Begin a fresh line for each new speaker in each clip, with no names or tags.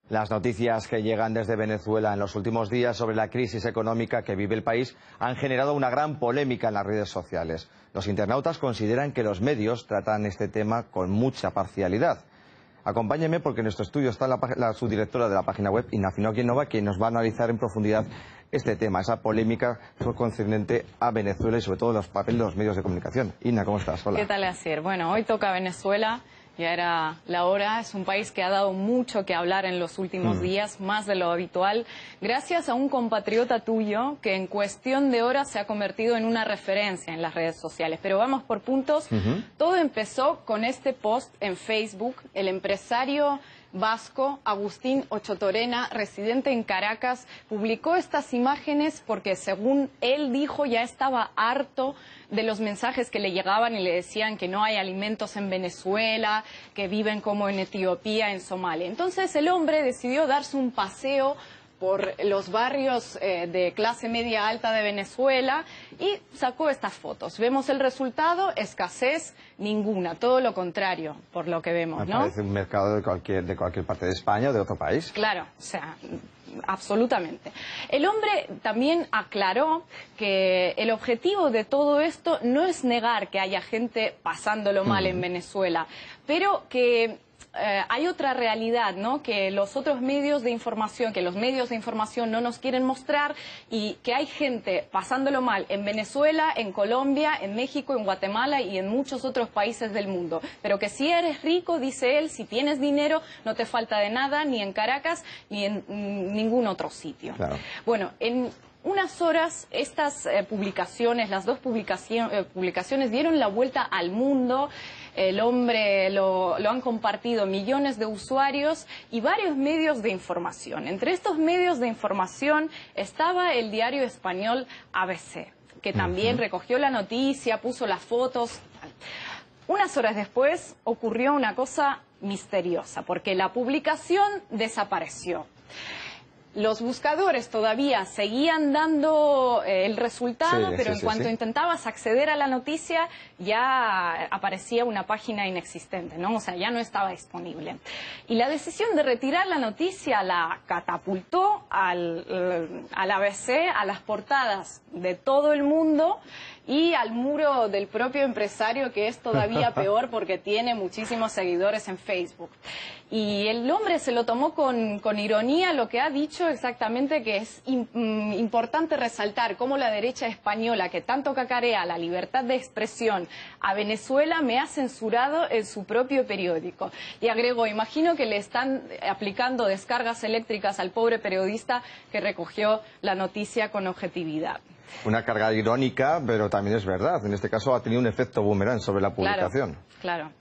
Las noticias que llegan desde Venezuela en los últimos días sobre la crisis económica que vive el país han generado una gran polémica en las redes sociales. Los internautas consideran que los medios tratan este tema con mucha parcialidad. Acompáñenme porque en nuestro estudio está la subdirectora de la página web, Ina Nova, quien nos va a analizar en profundidad este tema, esa polémica concerniente a Venezuela y sobre todo los papeles de los medios de comunicación. Ina, ¿cómo estás? Hola.
¿Qué tal, Asier? Bueno, hoy toca Venezuela. Ya era la hora. Es un país que ha dado mucho que hablar en los últimos días, más de lo habitual, gracias a un compatriota tuyo que en cuestión de horas se ha convertido en una referencia en las redes sociales. Pero vamos por puntos. Todo empezó con este post en Facebook. El empresario vasco Agustín Ochotorena, residente en Caracas, publicó estas imágenes porque, según él dijo, ya estaba harto de los mensajes que le llegaban y le decían que no hay alimentos en Venezuela, que viven como en Etiopía, en Somalia. Entonces el hombre decidió darse un paseo por los barrios de clase media alta de Venezuela y sacó estas fotos. Vemos el resultado: escasez ninguna, todo lo contrario, por lo que vemos, ¿no?
Parece un mercado de cualquier parte de España o de otro país.
Claro, o sea, absolutamente. El hombre también aclaró que el objetivo de todo esto no es negar que haya gente pasándolo mal en Venezuela, pero que hay otra realidad, ¿no? Que los otros medios de información, que los medios de información no nos quieren mostrar, y que hay gente pasándolo mal en Venezuela, en Colombia, en México, en Guatemala y en muchos otros países del mundo. Pero que si eres rico, dice él, si tienes dinero, no te falta de nada, ni en Caracas, ni en ningún otro sitio. Claro. Bueno, en unas horas estas publicaciones, las dos publicaciones dieron la vuelta al mundo. El hombre lo han compartido millones de usuarios y varios medios de información. Entre estos medios de información estaba el diario español ABC, que también recogió la noticia, puso las fotos. Unas horas después ocurrió una cosa misteriosa, porque la publicación desapareció. Los buscadores todavía seguían dando el resultado, pero en cuanto intentabas acceder a la noticia ya aparecía una página inexistente, ¿no? O sea, ya no estaba disponible. Y la decisión de retirar la noticia la catapultó al ABC, a las portadas de todo el mundo y al muro del propio empresario, que es todavía peor porque tiene muchísimos seguidores en Facebook. Y el hombre se lo tomó con ironía, lo que ha dicho exactamente, que es importante resaltar cómo la derecha española, que tanto cacarea la libertad de expresión a Venezuela, me ha censurado en su propio periódico. Y agregó: imagino que le están aplicando descargas eléctricas al pobre periodista que recogió la noticia con objetividad.
Una carga irónica, pero también es verdad. En este caso ha tenido un efecto boomerang sobre la publicación.
Claro.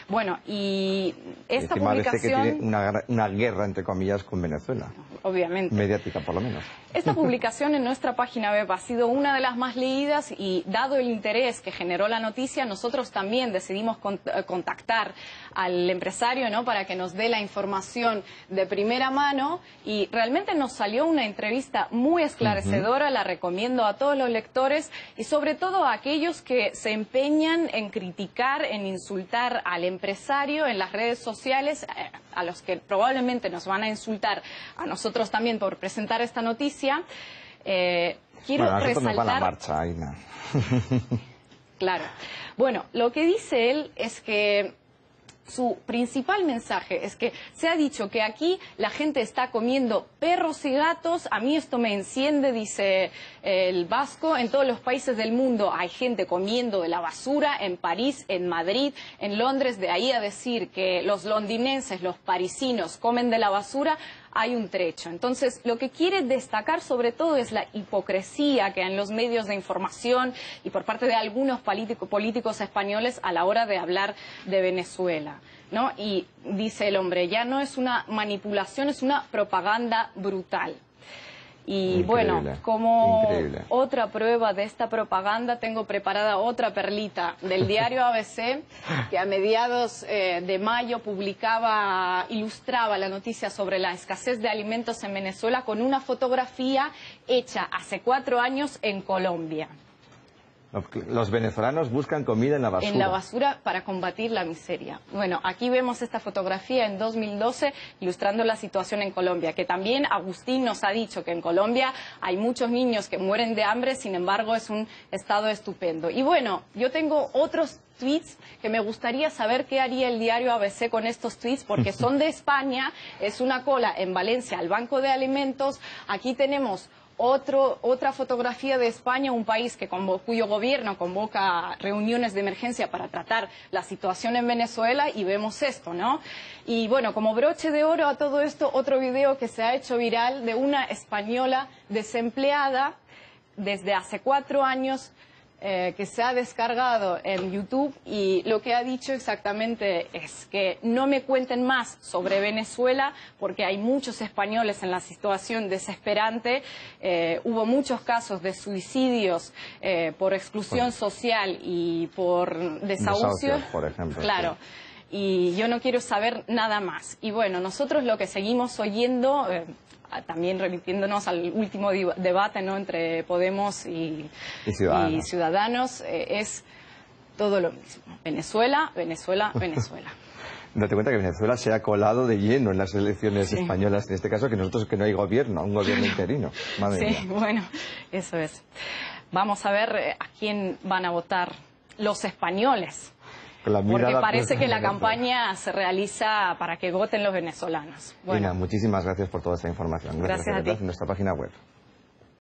Bueno, y esta
publicación...
publicación...
que tiene una guerra, entre comillas, con Venezuela.
Obviamente.
Mediática, por lo menos.
Esta publicación en nuestra página web ha sido una de las más leídas y, dado el interés que generó la noticia, nosotros también decidimos contactar al empresario, ¿no?, para que nos dé la información de primera mano, y realmente nos salió una entrevista muy esclarecedora. La recomiendo a todos los lectores y sobre todo a aquellos que se empeñan en criticar, en insultar al empresario en las redes sociales, a los que probablemente nos van a insultar a nosotros también por presentar esta noticia. Quiero resaltar...
nos van a marcha, Aina.
Claro. Bueno, lo que dice él es que su principal mensaje es que se ha dicho que aquí la gente está comiendo perros y gatos. A mí esto me enciende, dice el vasco. En todos los países del mundo hay gente comiendo de la basura, en París, en Madrid, en Londres. De ahí a decir que los londinenses, los parisinos, comen de la basura, hay un trecho. Entonces, lo que quiere destacar sobre todo es la hipocresía que hay en los medios de información y por parte de algunos políticos españoles a la hora de hablar de Venezuela, ¿no? Y dice el hombre, ya no es una manipulación, es una propaganda brutal. Y bueno, como otra prueba de esta propaganda, tengo preparada otra perlita del diario ABC, que a mediados de mayo ilustraba la noticia sobre la escasez de alimentos en Venezuela con una fotografía hecha hace 4 años en Colombia.
Los venezolanos buscan comida en la basura.
En la basura para combatir la miseria. Bueno, aquí vemos esta fotografía en 2012 ilustrando la situación en Colombia, que también Agustín nos ha dicho que en Colombia hay muchos niños que mueren de hambre, sin embargo es un estado estupendo. Y bueno, yo tengo otros tweets que me gustaría saber qué haría el diario ABC con estos tweets, porque son de España, es una cola en Valencia al Banco de Alimentos. Aquí tenemos otra fotografía de España, un país cuyo gobierno convoca reuniones de emergencia para tratar la situación en Venezuela, y vemos esto, ¿no? Y bueno, como broche de oro a todo esto, otro video que se ha hecho viral de una española desempleada desde hace 4 años, que se ha descargado en YouTube, y lo que ha dicho exactamente es que no me cuenten más sobre Venezuela porque hay muchos españoles en la situación desesperante. Hubo muchos casos de suicidios por exclusión social y por desahucios,
por ejemplo.
Claro. Sí. Y yo no quiero saber nada más. Y bueno, nosotros lo que seguimos oyendo, también remitiéndonos al último debate, ¿no?, entre Podemos y Ciudadanos, es todo lo mismo. Venezuela, Venezuela, Venezuela.
Date cuenta que Venezuela se ha colado de lleno en las elecciones españolas, en este caso, que nosotros que no hay gobierno, un gobierno interino. Madre mía.
Bueno, eso es. Vamos a ver a quién van a votar los españoles. Porque parece que la campaña se realiza para que voten los venezolanos.
Bueno, Ina, muchísimas gracias por toda esta información. Gracias a ti. En nuestra página web.